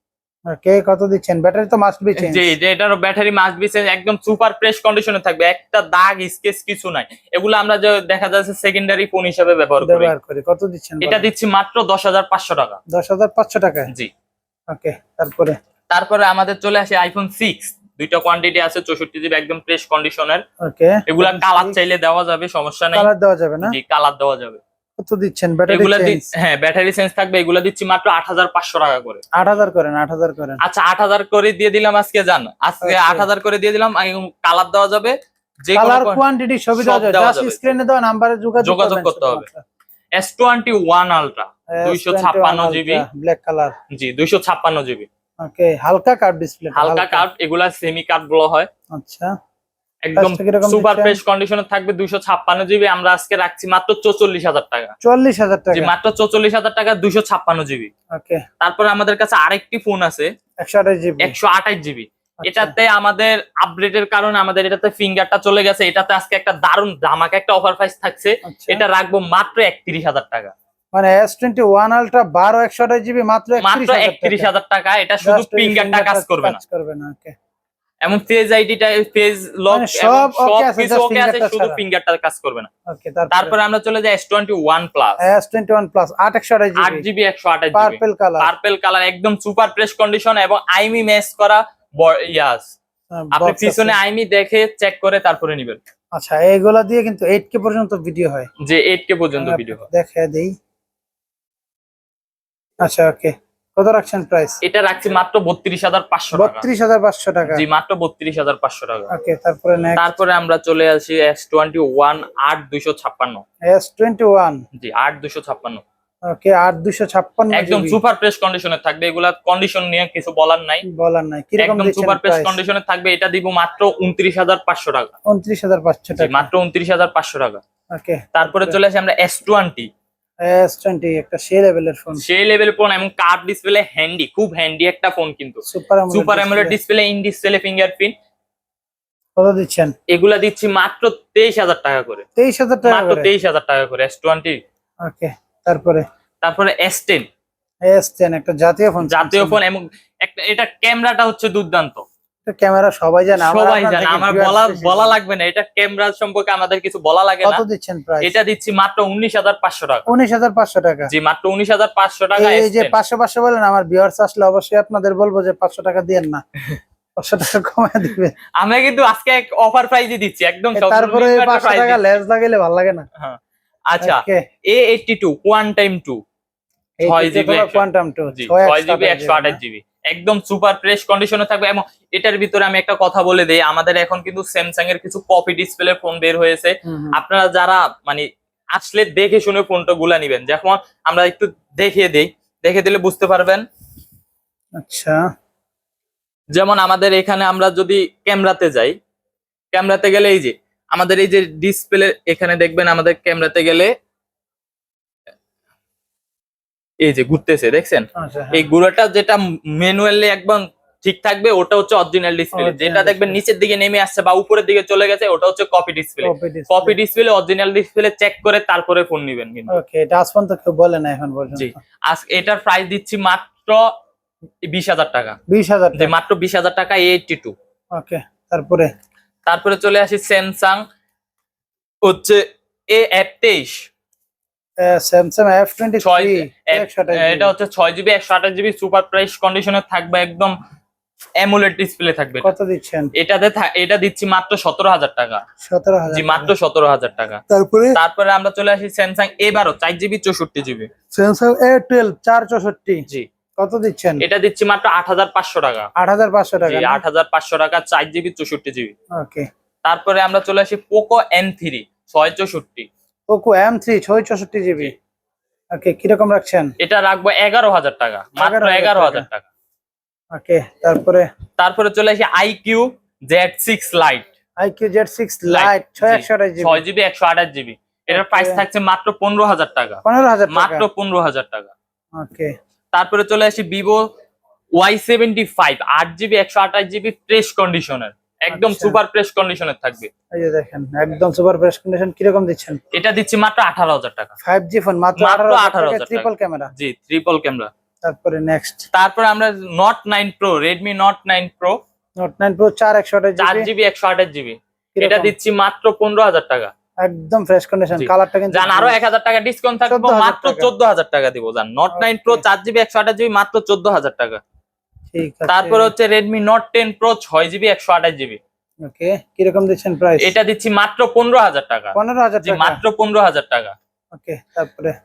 okay কত দিচ্ছেন ব্যাটারি তো মাস্ট বি চেঞ্জ জি যে এটার ব্যাটারি মাস্ট বি একদম সুপার ফ্রেশ কন্ডিশনে থাকবে একটা দাগ স্কেচ কিছু নাই এগুলো আমরা যে দেখা যাচ্ছে সেকেন্ডারি ফোন হিসেবে ব্যবহার করি ব্যবহার করি কত দিচ্ছেন এটা দিচ্ছি মাত্র 10500 টাকা 10500 টাকা জি ওকে তারপরে তারপরে আমাদের চলে আসে আইফোন 6 দুইটা কোয়ান্টিটি আছে 64 জিবি একদম ফ্রেশ কন্ডিশনের ওকে এগুলা কালার চাইলে দেওয়া যাবে সমস্যা নাই কালার দেওয়া যাবে না জি কালার দেওয়া যাবে কত দিচ্ছেন ব্যাটারি এগুলা চেঞ্জ হ্যাঁ ব্যাটারি চেঞ্জ থাকবে এগুলা দিচ্ছি মাত্র 8500 টাকা করে 8000 করেন 8000 করেন আচ্ছা 8000 করে দিয়ে দিলাম আজকে জান আজকে আচ্ছা। 8000 করে দিয়ে দিলাম কালার দেওয়া যাবে যে কালার কোয়ান্টিটি সবই সব দেওয়া দেওয়া যাবে যাবে। জাস্ট স্ক্রিনে দেওয়া নম্বরে যোগাযোগ করতে হবে। S21 ultra 256 GB black colour জি 256 জিবি ওকে হালকা কার্ভ ডিসপ্লে হালকা কার্ভ এগুলা সেমি কার্ভ বলা হয় আচ্ছা একদম Price টা কিরকম সুপার দিচ্ছেন? ফ্রেশ কন্ডিশনে থাকবে 256 জিবি আমরা আজকে রাখছি মাত্র 44000 টাকা 40000 জি টাকা মাত্র 44000 টাকা 256 জিবি ওকে তারপরে আমাদের কাছে আরেকটি ফোন আছে 128 জিবি 128 জিবি আচ্ছা। এটাতে আমাদের আপডেটের কারণে আমাদের এটাতে ফিঙ্গারটা চলে গেছে এটাতে আজকে একটা দারুণ ধামাকা একটা অফার প্রাইস থাকছে আচ্ছা। এটা রাখবো মাত্র 31000 টাকা মানে S21 আলট্রা 12 128 জিবি মাত্র মাত্র 31000 টাকা 31000 টাকা এটা শুধু Just ওই ফিঙ্গারটা কাজ করবে না কাজ করবে না ওকে এমন ফেজ আইডিটা ফেজ লক মানে সব okay আছে, কিছু just ওকে আছে fingerটা শুধু ছাড়া। ফিঙ্গারটা কাজ করবে না ওকে তারপরে আমরা চলে যাই S21 plus S21 plus 8 128 8 GB GB 128 GB purple colour purple colour একদম সুপার ফ্রেশ কন্ডিশন এবং আইমি ম্যাচ করা ইয়াস আপনি পিছনে আইমি দেখে চেক করে তারপরে নেবেন আচ্ছা এইগুলা দিয়ে কিন্তু 8K পর্যন্ত ভিডিও হয় যে 8K পর্যন্ত ভিডিও হয় দেখে দেই আচ্ছা ওকে কত রাখছেন প্রাইস এটা রাখছি মাত্র 32500 টাকা 32500 টাকা জি মাত্র 32500 টাকা ওকে তারপরে নেক্সট তারপরে আমরা চলে আসি S21 8256 S21 জি 8256 ওকে 8256 একদম জিবি সুপার ফ্রেশ কন্ডিশনে থাকবে এগুলা কন্ডিশন নিয়ে কিছু বলার নাই বলার নাই কি রকম একদম দিচ্ছেন সুপার ফ্রেশ প্রাইস কন্ডিশনে থাকবে এটা দিব মাত্র 29500 টাকা 29500 জি টাকা মাত্র 29500 টাকা ওকে তারপরে চলে আসি আমরা S20 S20 একটা সে লেভেলের ফোন সেই লেভেল ফোন এবং কার্ভ ডিসপ্লে হ্যান্ডি খুব হ্যান্ডি একটা ফোন কিন্তু super AMOLED display in display fingerprint কত দিচ্ছেন এগুলা দিচ্ছি মাত্র 23000 টাকা করে 23000 টাকা মাত্র করে 23000 টাকা করে S20 ওকে তারপরে S10 S10 একটা জাতীয় ফোন জাতীয় ফোন এবং একটা এটা ক্যামেরাটা হচ্ছে দুর্দান্ত ক্যামেরা সবাই জানে সবাই জানে আমার বলা লাগবে না এটা ক্যামেরা সম্পর্কে আমাদের কিছু বলা লাগে না কত দিচ্ছেন প্রাইস এটা দিচ্ছি মাত্র 19500 টাকা 19500 টাকা জি মাত্র 19500 টাকা এই যে S10 500 বলেন আমার ভিউয়ার্স আসলে অবশ্যই আপনাদের বলবো যে 500 টাকা দিয়েন না 500 টাকা কমায় দিবেন আমরা কিন্তু আজকে এক অফার প্রাইজে দিচ্ছি একদম তারপরে সর্বনিম্ন একটা 500 price টাকা দিচ্ছি। লেস লাগাইলে ভালো লাগে না হ্যাঁ। আচ্ছা ওকে A82 কোয়ান্টাম 2 6 জিবি কোয়ান্টাম 2 জি 6 জিবি 128 জিবি একদম সুপার ফ্রেশ কন্ডিশনে থাকবে এবং এটার ভিতরে আমি একটা কথা বলে দেই আমাদের এখন কিন্তু স্যামসাং এর কিছু কপি ডিসপ্লে ফোন বের হয়েছে আপনারা যারা মানে আসলে দেখে শুনে ফোনটা গুলা নিবেন যেমন আমরা একটু দেখিয়ে দেই দেখে দিলে বুঝতে পারবেন আচ্ছা যেমন আমাদের এখানে আমরা যদি ক্যামেরাতে যাই ক্যামেরাতে গেলে এই যে আমাদের এই যে ডিসপ্লে এখানে দেখবেন আমাদের ক্যামেরাতে গেলে এই যে ঘুরতেছে দেখছেন আচ্ছা এই গুঁড়োটা যেটা ম্যানুয়ালি একদম ঠিক থাকবে ওটা হচ্ছে অরিজিনাল ডিসপ্লে। Original যেটা দেখবেন display। নিচের দিকে নেমে আসছে বা উপরের দিকে চলে গেছে ওটা হচ্ছে copy display. Copy display original display check করে তারপরে ফোন নেবেন কিন্তু। ওকে, এটা আজ পর্যন্ত কেউ বলে না এখন পর্যন্ত। জি, আজ এটার প্রাইস দিচ্ছি মাত্র 20,000 টাকা। 20,000 যে টাকা। মাত্র 20,000 টাকা A82। ওকে, তারপরে তারপরে চলে আসি স্যামসাং হচ্ছে A23। স্যামসাং F23 এটা হচ্ছে 6GB 128GB সুপার প্রাইস কন্ডিশনে থাকবে, একদম অ্যামোলেড ডিসপ্লে থাকবে। কত দিচ্ছেন? এটা দিচ্ছি মাত্র 17,000 টাকা। 17,000 জি, মাত্র 17,000 টাকা। তারপরে আমরা চলে আসি Samsung A12 4GB 64GB। Samsung A12 464 জি, কত দিচ্ছেন? এটা দিচ্ছি মাত্র 8,500 টাকা। 8,500 টাকা। জি, 8,500 টাকা 4GB 64GB। ওকে, তারপরে আমরা চলে আসি Poco M3 664। Poco M3 664 GB. ওকে, কিরকম রাখছেন? এটা রাখবো 11,000 টাকা, মাত্র 11,000 টাকা। ওকে, তারপরে চলে আসি IQ Z6 Lite। IQ Z6 Lite 628 GB. 6GB 128GB। এটার প্রাইস থাকছে মাত্র 15,000 টাকা। 15,000 টাকা। মাত্র 15,000 টাকা। ওকে, তারপরে চলে আসি Vivo Y75 8GB 128GB fresh কন্ডিশনের, একদম আচ্ছা। সুপার ফ্রেশ কন্ডিশনের থাকবে। এই যে দেখেন একদম সুপার ফ্রেশ কন্ডিশন। কিরকম দিচ্ছেন? এটা দিচ্ছি মাত্র 18,000 টাকা। 5G ফোন মাত্র মাত্র 18,000 18,000 টাকা, টাকা। Triple camera. জি, ট্রিপল ক্যামেরা। তারপরে নেক্সট তারপরে আমরা Note 9 Pro Redmi Note 9 Pro Note 9 Pro 4128 GB. 4GB 128GB। এটা দিচ্ছি মাত্র 15,000 টাকা। একদম ফ্রেশ কন্ডিশন। জি। কালারটা কিন্তু জান আরো 1,000 টাকা ডিসকাউন্ট থাকবে, 14,000 মাত্র টাকা। 14,000 টাকা দিব। জান Note 9 Pro 4GB 128GB মাত্র 14,000 টাকা। ঠিক আছে। তারপরে হচ্ছে Redmi Note 10 Pro 6GB 128GB। ওকে, কিরকম দিচ্ছেন প্রাইস? এটা দিচ্ছি মাত্র 15,000 টাকা। 15,000 জি, টাকা। মাত্র 15,000 টাকা। ওকে,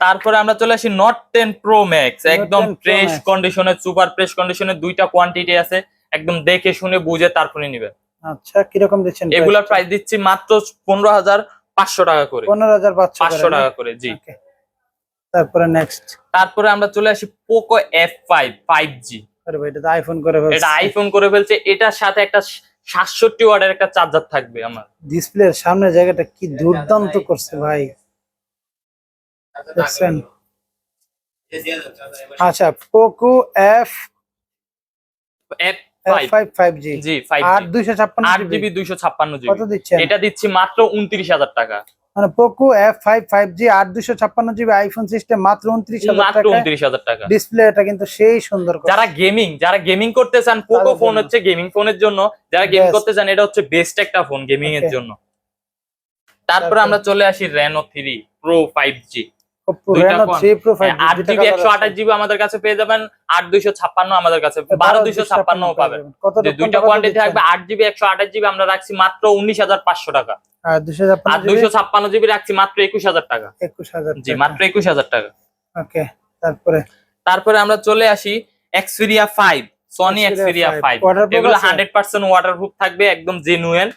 তারপরে আমরা চলে আসি Note 10 Pro Max, একদম Note 10 Pro ফ্রেশ Max। কন্ডিশনে সুপার ফ্রেশ কন্ডিশনে দুইটা কোয়ান্টিটি আছে, একদম দেখে শুনে বুঝে তারপরে নিবেন। আচ্ছা, কিরকম দিচ্ছেন? এগুলার প্রাইস দিচ্ছি মাত্র 15,500 টাকা করে। 15,500 টাকা করে। জি। ওকে, তারপরে নেক্সট। তারপরে আমরা চলে আসি Poco F5 5G। আরে ভাই, এটা তো আইফোন করে ফেলছে। এটা আইফোন করে ফেলছে। এটার সাথে একটা 67 ওয়াটের একটা চার্জার থাকবে আমার। ডিসপ্লের সামনের জায়গাটা কি দুর্দান্ত করছে ভাই, দেখছেন? আচ্ছা, পোকো F5 5G জি 5G 8 8GB 256GB। কত দিচ্ছেন? এটা দিচ্ছি মাত্র 29,000 টাকা। মানে Poco F5 5G 8 256GB iPhone system মাত্র 29,000 মাত্র টাকা। 29,000 টাকা। ডিসপ্লে এটা কিন্তু সেই সুন্দর করছে। যারা গেমিং করতে চান, পোকো তাদের ফোন জন্য। হচ্ছে গেমিং ফোনের জন্য। যারা গেমিং Best। করতে চান এটা হচ্ছে বেস্ট একটা ফোন গেমিং এর Okay। জন্য। তারপরে আমরা চলে আসি Reno 3 Pro 5G। Oppo দুইটা Reno phone. 3 Pro 5G 8GB 128GB আমাদের কাছে পেয়ে যাবেন, 8,256 আমাদের কাছে, 12,256 পাবেন। কত যে দুইটা কোয়ান্টিটি থাকবে। 8GB 128GB আমরা রাখছি মাত্র 19,500 টাকা। আর আর 256GB রাখছি মাত্র 21,000 টাকা। 21,000 জি, মাত্র 21,000 টাকা। ওকে, তারপরে আমরা চলে আসি Xperia 5 Sony Xperia 5। Waterproof এগুলো আছে? 100% ওয়াটারপ্রুফ থাকবে, একদম জেনুইন।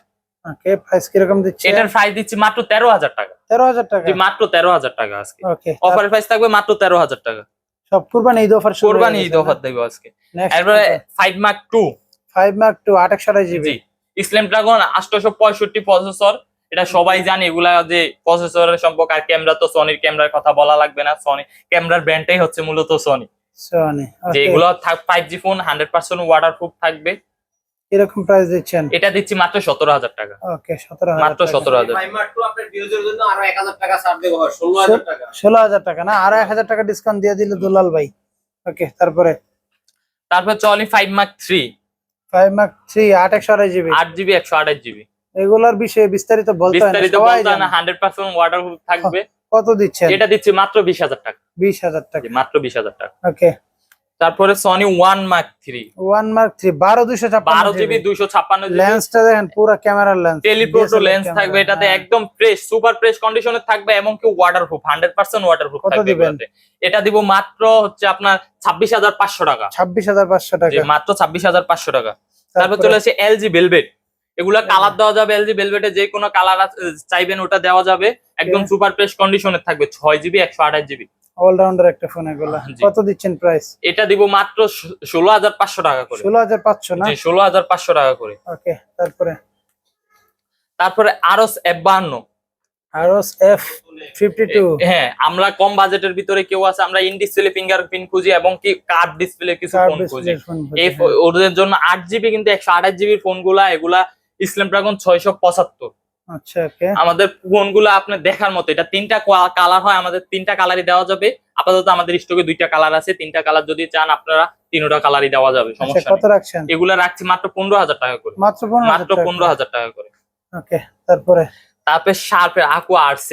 ওকে, প্রাইস কিরকম দিচ্ছে? এটার প্রাইস দিচ্ছি মাত্র 13,000 টাকা। 13,000 টাকা। জি, মাত্র 13,000 টাকা আজকে। ওকে, অফারের প্রাইস থাকবে মাত্র 13,000 টাকা। সব কুরবানি ঈদ অফার শুরু কোরবানি ঈদ অফার দেব আজকে। Next এরপরে কোনটা? 5 Mark II 5 Mark II 8 জি, Snapdragon 865 প্রসেসর। এটা সবাই জানে, এগুলা যে প্রসেসরের সম্পর্কে। আর ক্যামেরা তো সনির ক্যামেরার কথা বলা লাগবে না, সনি ক্যামেরার ব্র্যান্ডটাই হচ্ছে মূলত সনি। Sony। যে এগুলো 5G ফোন 100% ওয়াটারপ্রুফ থাকবে। কিরকম প্রাইস দিচ্ছেন? এটা দিচ্ছি মাত্র 17,000 টাকা। ওকে, 17,000 মাত্র 17,000। আপনার ভিউজের জন্য আরো 1,000 টাকা ছাড় দেবো, 16,000 টাকা। 16,000 টাকা না, আরো 1,000 টাকা ডিসকাউন্ট দিয়ে দিল দুলাল ভাই। ওকে, তারপরে চলি 5 Mark III 5 Mark III 8 8GB 128GB। এগুলার বিষয়ে বিস্তারিত বলতে হয় না, বিস্তারিত সবাই বলতে না, জানে। 100% ওয়াটারপ্রুফ থাকবে। কত দিচ্ছেন? এটা দিচ্ছি মাত্র 20,000 টাকা। 20,000 টাকা। জি, মাত্র 20,000 টাকা। ওকে, তারপরে Sony 1 Mark III 1 Mark III 12 12GB 256GB। লেন্সটা দেখেন, পুরো ক্যামেরার লেন্স, টেলিপ্রোটো লেন্স থাকবে এটাতে, হ্যাঁ। একদম ফ্রেশ সুপার ফ্রেশ কন্ডিশনে থাকবে, এমনকি ওয়াটারপ্রুফ 100% ওয়াটারপ্রুফ কত থাকবে দিবেন? এগুলোতে। এটা দিব মাত্র হচ্ছে আপনার 26,500 টাকা। 26,500 জি, টাকা। মাত্র 26,500 টাকা। তারপর চলে আসে LG ভেলভেট। এগুলা কালার দেওয়া যাবে, LG ভেলভেটে যে কোনো কালার চাইবেন ওটা দেওয়া যাবে, একদম সুপার ফ্রেশ কন্ডিশনে থাকবে, 6GB 128GB। অলরাউন্ডার একটা ফোন এগুলা। জি। কত দিচ্ছেন প্রাইস? এটা দিব মাত্র 16,500 টাকা করে। 16,500 না? জি, 16,500 টাকা করে। ওকে, তারপরে তারপরে আরস F52 আরোস F52 হ্যাঁ, আমরা কম বাজেটের ভিতরে কেউ আছে, আমরা ইন ডিসপ্লে ফিঙ্গারপ্রিন্ট খুঁজি এবং কি কার্ড ডিসপ্লে কিছু কার্ড ফোন খুঁজি। ডিসপ্লে ফোন এই ওদের জন্য 8GB কিন্তু 128GB ফোনগুলা এগুলা স্ন্যাপড্রাগন 675। আচ্ছা ওকে আমাদের ফোনগুলো আপনি দেখার মতো, এটা 3টা কালার হয়, আমাদের 3টা কালারই দেওয়া যাবে। আপাতত আমাদের স্টকে 2টা কালার আছে, 3টা কালার যদি চান আপনারা 3টা কালারই দেওয়া যাবে, সমস্যা কত নেই। রাখছেন? এগুলা রাখছি মাত্র 15,000 টাকা করে, মাত্র মাত্র 15,000 টাকা করে। ওকে তারপরে শার্পের Aqua R6,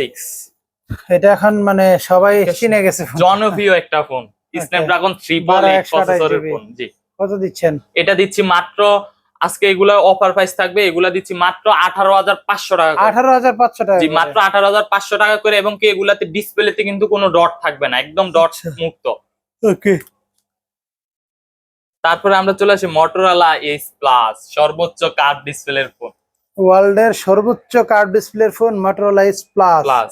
এটা এখন মানে সবাই চিনে গেছে ফোন। জনপ্রিয় একটা ফোন, স্ন্যাপড্রাগন 388 প্রসেসরের ফোন। জি, কত দিচ্ছেন? এটা দিচ্ছি মাত্র, আজকে এগুলা অফার প্রাইস থাকবে, এগুলা দিচ্ছি মাত্র 18,500 টাকা করে। 18,500 টাকা? জি, মাত্র 18,500 টাকা করে। এবং কি এগুলাতে ডিসপ্লেতে কিন্তু কোনো ডট থাকবে না, একদম ডট মুক্ত। ওকে তারপরে আমরা চলে আসি Motorola Edge Plus, সর্বোচ্চ কার্ভ ডিসপ্লের ফোন। ওয়ার্ল্ডের সর্বোচ্চ কার্ভ ডিসপ্লের phone Motorola Edge Plus plus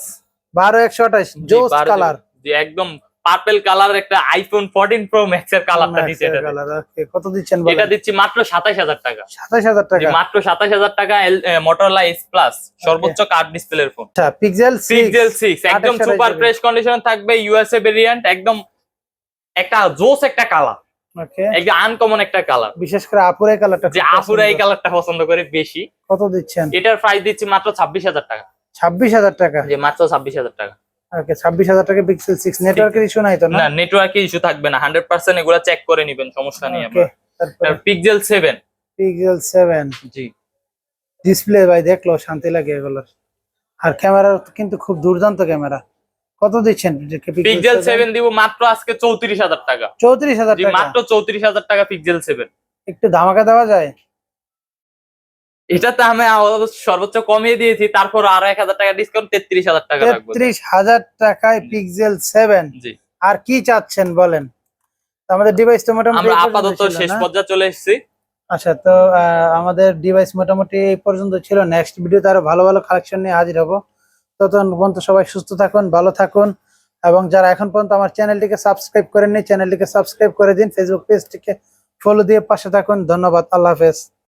12128 জোস কালার। জি, একদম পার্পল কালার, একটা আইফোন 14 প্রো ম্যাক্স এর কালারটা দিচ্ছে এটা। ওকে কত দিচ্ছেন বলেন? এটা দিচ্ছি মাত্র 27,000 টাকা। 27,000 জি, টাকা? মাত্র 27,000 টাকা। Motorola Edge Plus সর্বোচ্চ কার্ভ ডিসপ্লের ফোন। আচ্ছা Pixel 6 একদম সুপার ফ্রেশ কন্ডিশন থাকবে, ইউএসএ ভেরিয়েন্ট, একদম একটা জোস একটা কালার, ওকে একদম আনকমন একটা কালার। বিশেষ করে আপুরে কালারটা যে আপুরা এই কালারটা পছন্দ করে বেশি। কত দিচ্ছেন? এটার প্রাইস দিচ্ছি মাত্র 26,000 টাকা। 26,000 টাকা? যে মাত্র 26,000 টাকা। ওকে 26,000 টাকা Pixel 6। নেটওয়ার্কের ইস্যু নাই তো? না, নেটওয়ার্কে ইস্যু থাকবে না, 100% এগুলা চেক করে নেবেন, সমস্যা নেই। ওকে তারপরে পিক্সেল 7। Pixel 7 জি, ডিসপ্লে ভাই দেখলো শান্তি লাগে এগুলোর। আর ক্যামেরা কিন্তু খুব দুর্দান্ত ক্যামেরা। কত দিচ্ছেন পিক্সেল 7 দিব মাত্র আজকে 34,000 টাকা। 34,000 জি, টাকা? মাত্র 34,000 টাকা পিক্সেল 7। একটু ধামাকা দেওয়া যায়? এটাতে আমি সর্বোচ্চ কমিয়ে দিয়েছি, তারপর আরো 1,000 টাকা ডিসকাউন্ট, 33,000 টাকা রাখবো। 33,000 টাকায় Pixel 7। জি, আর কি চাচ্ছেন বলেন? তো আমাদের ডিভাইস তো মোটামুটি আমরা এই পর্যন্ত আপাতত ছিল, শেষ না? পর্যায়ে চলে এসেছি। আচ্ছা তো আমাদের ডিভাইস মোটামুটি এই পর্যন্ত ছিল। নেক্সট ভিডিওতে আরো ভালো ভালো কালেকশন নিয়ে হাজির হবো। ততক্ষণ পর্যন্ত সবাই সুস্থ থাকুন, ভালো থাকুন, এবং যারা এখন পর্যন্ত আমার চ্যানেলটিকে সাবস্ক্রাইব করেননি চ্যানেলটিকে সাবস্ক্রাইব করে দিন, ফেসবুক পেজটিকে ফলো দিয়ে পাশে থাকুন। ধন্যবাদ, আল্লাহ হাফেজ।